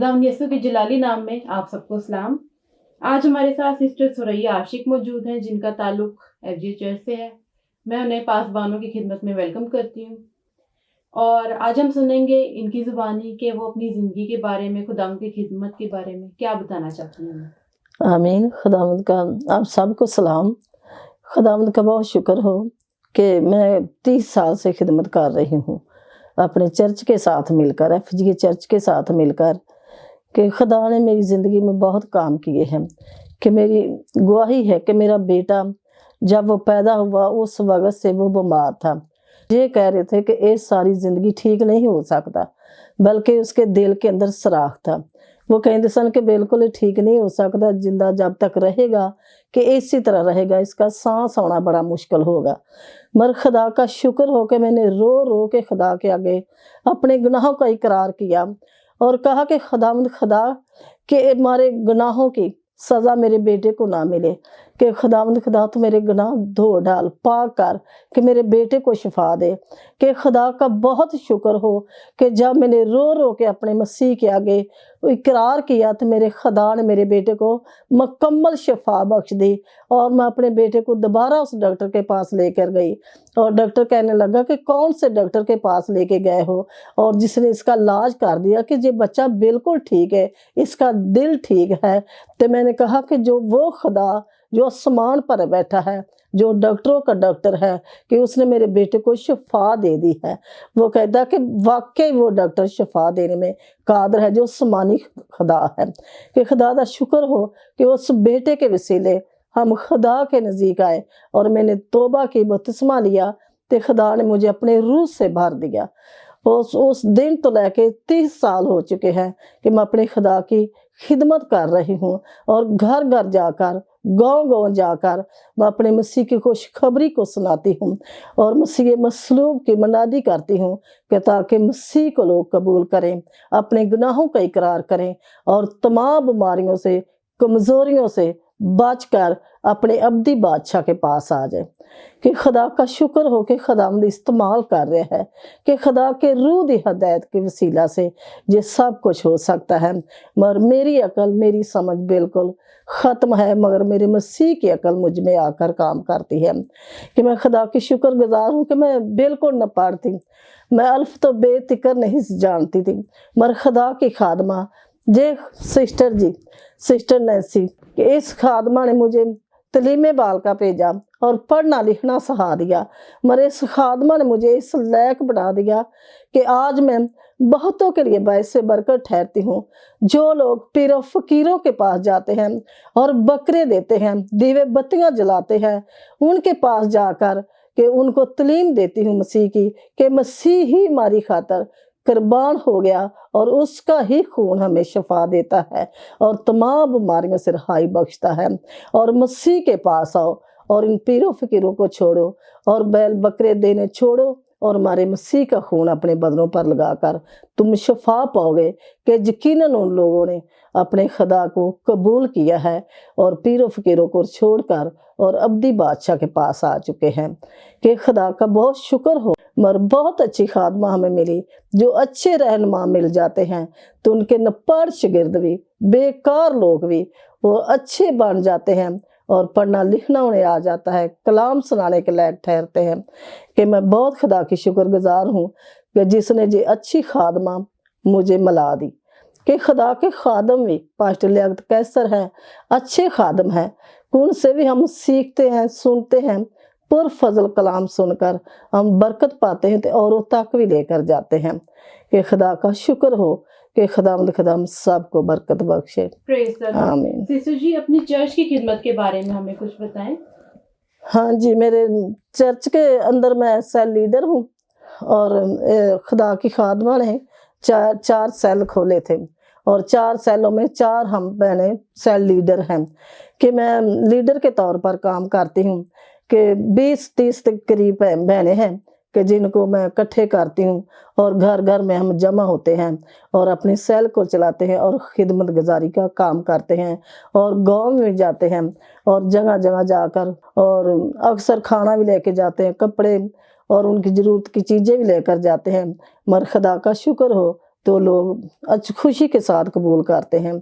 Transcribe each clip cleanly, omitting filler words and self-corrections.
खुदावंद यसू के जलाली नाम में आप सबको सलाम। आज हमारे साथ सिस्टर सुरैया आशिक मौजूद हैं, जिनका ताल्लुक एफजी चर्च से है। मैं उन्हें पासबानों की खिदमत में वेलकम करती हूँ और आज हम सुनेंगे इनकी ज़ुबानी कि वो अपनी ज़िंदगी के बारे में, खुदावंद की खिदमत के बारे में क्या बताना चाहती हैं। आमीन। खुदावंद का आप सबको सलाम। खुदावंद का बहुत शुक्र हो कि मैं 30 साल से खिदमत कर रही हूँ अपने चर्च के साथ मिलकर, एफजी चर्च के साथ मिलकर, कि खुदा ने मेरी ज़िंदगी में बहुत काम किए हैं। कि मेरी गवाही है कि मेरा बेटा जब वो पैदा हुआ उस वक्त से वो बीमार था। ये कह रहे थे कि ये सारी ज़िंदगी ठीक नहीं हो सकता, बल्कि उसके दिल के अंदर सराख था। वो कहते सन कि बिल्कुल ही ठीक नहीं हो सकता, जिंदा जब तक रहेगा कि इसी तरह रहेगा, इसका सांस आना बड़ा मुश्किल होगा। मगर खुदा का शुक्र हो कि मैंने रो रो के खुदा के आगे अपने गुनाहों का इकरार किया और कहा कि खुदा के हमारे गुनाहों की सज़ा मेरे बेटे को ना मिले, कि खुदा तो मेरे गुनाह धो डाल, पाक कर, कि मेरे बेटे को शिफा दे। कि खुदा का बहुत शुक्र हो कि जब मैंने रो रो के अपने मसीह के आगे इकरार किया तो मेरे खुदा ने मेरे बेटे को मुकम्मल शिफा बख्श दी। और मैं अपने बेटे को दोबारा उस डॉक्टर के पास लेकर गई और डॉक्टर कहने लगा कि कौन से डॉक्टर के पास लेके गए हो, और जिसने इसका इलाज कर दिया कि ये बच्चा बिल्कुल ठीक है, इसका दिल ठीक है। तो मैंने कहा कि जो वो खुदा जो आसमान पर बैठा है, जो डॉक्टरों का डॉक्टर है, कि उसने मेरे बेटे को शिफा दे दी है। वो कहता कि वाकई वो डॉक्टर शिफा देने में कादर है, जो आसमानी खुदा है। कि खुदा का शुक्र हो कि उस बेटे के वसीले हम खुदा के नज़दीक आए और मैंने तौबा की, बपतिस्मा लिया, तो खुदा ने मुझे अपने रूह से भर दिया। उस दिन तो लेके 30 साल हो चुके हैं कि मैं अपने खुदा की खिदमत कर रही हूँ और घर घर जाकर, गांव गांव जाकर मैं अपने मसीह की खुशखबरी को सुनाती हूँ और मसीह मसलूब की मनादी करती हूँ कि ताकि मसीह को लोग कबूल करें, अपने गुनाहों का इकरार करें और तमाम बीमारियों से, कमज़ोरियों से बचकर अपने अब्दी बादशाह के पास आ जाए। कि खुदा का शुक्र हो कि खुदावंद इस्तेमाल कर रहा है, कि खुदा के रूह दी हदायत के वसीला से ये सब कुछ हो सकता है। मगर मेरी अकल, मेरी समझ बिल्कुल ख़त्म है, मगर मेरे मसीह की अकल मुझ में आकर काम करती है। कि मैं खुदा की शुक्रगुजार हूँ कि मैं बिल्कुल न पढ़ती, मैं अल्फ तो बेतिकर नहीं जानती थी, मगर खुदा की खादमा जे सिस्टर नैन्सी, कि इस खादमा ने मुझे तलीमे बाल का भेजा और पढ़ना लिखना सिखा दिया। मगर इस खादमा ने मुझे इस लायक बना दिया कि आज मैं बहुतों के लिए बायस से बरकत ठहरती हूँ। जो लोग पीरों फकीरों के पास जाते हैं और बकरे देते हैं, दीवे बत्तियाँ जलाते हैं, उनके पास जाकर कि उनको तलीम देती हूँ मसीह की, कि मसीह ही हमारी खातर कुर्बान हो गया और उसका ही खून हमें शिफा देता है और तमाम बीमारियों से रहाई बख्शता है। और मसीह के पास आओ और इन पीरों फकीरों को छोड़ो और बैल बकरे देने छोड़ो और हमारे मसीह का खून अपने बदनों पर लगाकर तुम शिफा पाओगे। कि यकीनन उन लोगों ने अपने खुदा को कबूल किया है और पीरों फकीरों को छोड़कर और अब्दी बादशाह के पास आ चुके हैं। कि खुदा का बहुत शुक्र हो। मगर बहुत अच्छी खादमा हमें मिली, जो अच्छे रहनुमा मिल जाते हैं तो उनके नपढ़ शागिर्द भी, बेकार लोग भी वो अच्छे बन जाते हैं और पढ़ना लिखना उन्हें आ जाता है, कलाम सुनाने के लायक ठहरते हैं। कि मैं बहुत खुदा की शुक्रगुजार हूँ कि जिसने ये अच्छी खादमा मुझे मिला दी। कि खुदा के खादम भी पास्टर लियाकत कैसर हैं, अच्छे खादम हैं, उनसे भी हम सीखते हैं, सुनते हैं, पुर फजल कलाम सुनकर हम बरकत पाते हैं तो औरों तक भी लेकर जाते हैं। कि खुदा का शुक्र हो कि खुदाम सबको बरकत बख्शे। आमीन। सिस्टर जी, अपनी चर्च की खिदमत के बारे में हमें कुछ बताएं। हाँ जी, मेरे चर्च के अंदर मैं सेल लीडर हूँ और खुदा की खादमा ने चार सेल खोले थे और 4 सेलों में 4 हम बहनें सेल लीडर हैं। कि मैं लीडर के तौर पर काम करती हूँ कि 20-30 के करीब बहनें हैं कि जिनको मैं इकट्ठे करती हूँ और घर घर में हम जमा होते हैं और अपने सेल को चलाते हैं और खिदमत गुजारी का काम करते हैं और गांव में जाते हैं और जगह जगह जाकर और अक्सर खाना भी लेके जाते हैं, कपड़े और उनकी ज़रूरत की चीज़ें भी लेकर जाते हैं। मगर खुदा का शुक्र हो تو لوگ خوشی کے ساتھ قبول کرتے ہیں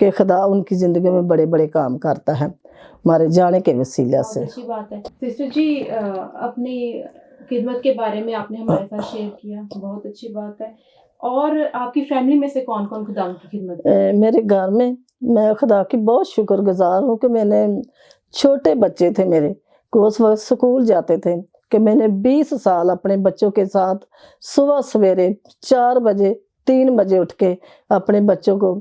کہ خدا ان کی زندگی میں بڑے بڑے کام کرتا ہے ہمارے جانے کے وسیلہ سے۔ بہت اچھی بات ہے سسٹر جی، اپنی خدمت کے بارے میں آپ نے ہمارے ساتھ شیئر کیا، بہت اچھی بات ہے۔ اور آپ کی فیملی میں سے کون کون خدا کی خدمت کرتے ہیں؟ میرے گھر میں خدا کی بہت شکر گزار ہوں کہ میں نے چھوٹے بچے تھے میرے کو اس وقت سکول جاتے تھے کہ میں نے 20 سال اپنے بچوں کے ساتھ صبح سویرے 4 بجے 3 بجے اٹھ کے اپنے بچوں کو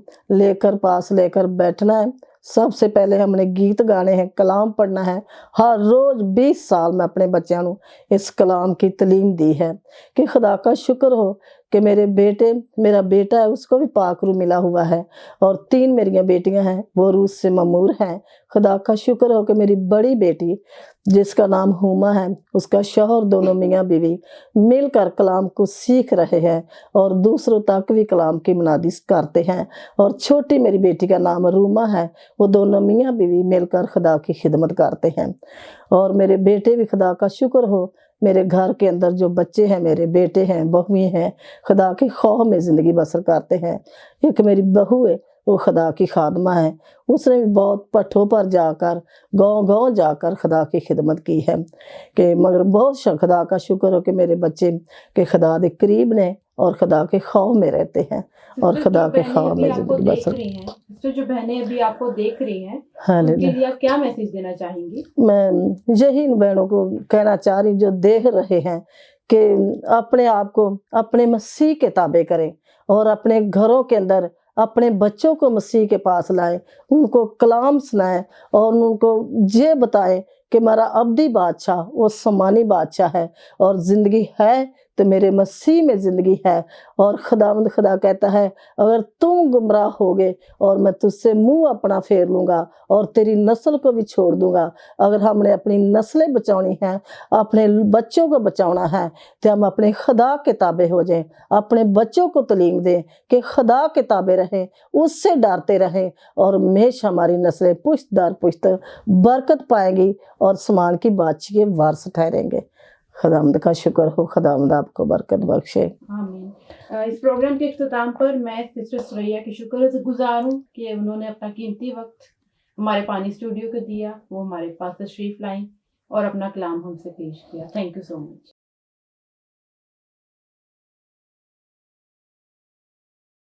پاس لے کر بیٹھنا ہے۔ سب سے پہلے ہم نے گیت گانے ہیں، کلام پڑھنا ہے۔ ہر روز 20 سال میں اپنے بچوں کو اس کلام کی تعلیم دی ہے کہ خدا کا شکر ہو کہ میرا بیٹا ہے اس کو بھی پاک روح ملا ہوا ہے، اور 3 میریاں بیٹیاں ہیں وہ روح سے مامور ہیں۔ خدا کا شکر ہو کہ میری بڑی بیٹی جس کا نام ہوما ہے، اس کا شوہر، دونوں میاں بیوی مل کر کلام کو سیکھ رہے ہیں اور دوسروں تک بھی کلام کی منادی کرتے ہیں۔ اور چھوٹی میری بیٹی کا نام روما ہے، وہ دونوں میاں بیوی مل کر خدا کی خدمت کرتے ہیں۔ اور میرے بیٹے بھی، خدا کا شکر ہو، میرے گھر کے اندر جو بچے ہیں، میرے بیٹے ہیں، بہویں ہیں، خدا کے خوف میں زندگی بسر کرتے ہیں۔ ایک میری بہو ہے، وہ خدا کی خادمہ ہے، اس نے بھی بہت پٹھوں پر جا کر گاؤں جا کر خدا کی خدمت کی ہے کہ مگر بہت خدا کا شکر ہو کہ میرے بچے کے خدا کے قریب نے اور خدا کے خوف میں رہتے ہیں اور خدا کے خوف میں زندگی بسر۔ جو بہنیں ابھی آپ کو دیکھ رہی ہیں، ہاں، ان کے لیے آپ کیا میسج دینا چاہیں گی؟ میں یہی ان بہنوں کو کہنا چاہ رہی جو دیکھ رہے ہیں کہ اپنے آپ کو اپنے مسیح کے تابع کریں اور اپنے گھروں کے اندر اپنے بچوں کو مسیح کے پاس لائیں، ان کو کلام سنائیں اور ان کو یہ بتائیں کہ ہمارا ابدی بادشاہ وہ سمانی بادشاہ ہے اور زندگی ہے تو میرے مسیح میں زندگی ہے۔ اور خدا کہتا ہے اگر تم گمراہ ہوگے اور میں تجھ سے منہ اپنا پھیر لوں گا اور تیری نسل کو بھی چھوڑ دوں گا۔ اگر ہم نے اپنی نسلیں بچاؤنی ہیں، اپنے بچوں کو بچانا ہے تو ہم اپنے خدا کے تابع ہو جائیں، اپنے بچوں کو تعلیم دیں کہ خدا کے تابع رہیں، اس سے ڈرتے رہیں، اور ہمیشہ ہماری نسلیں پشت در پشت برکت پائیں گی اور سمان کی بادشاہی کے وارث ٹھہریں گے۔ خداوند کا شکر ہو، خداوند آپ کو برکت بخشے۔ آمین۔ اس پروگرام کے اختتام پر میں سسٹر ثریا کی شکر گزار ہوں کہ انہوں نے اپنا قیمتی وقت ہمارے پانی اسٹوڈیو کو دیا، وہ ہمارے پاس تشریف لائیں اور اپنا کلام ہم سے پیش کیا۔ Thank you so much.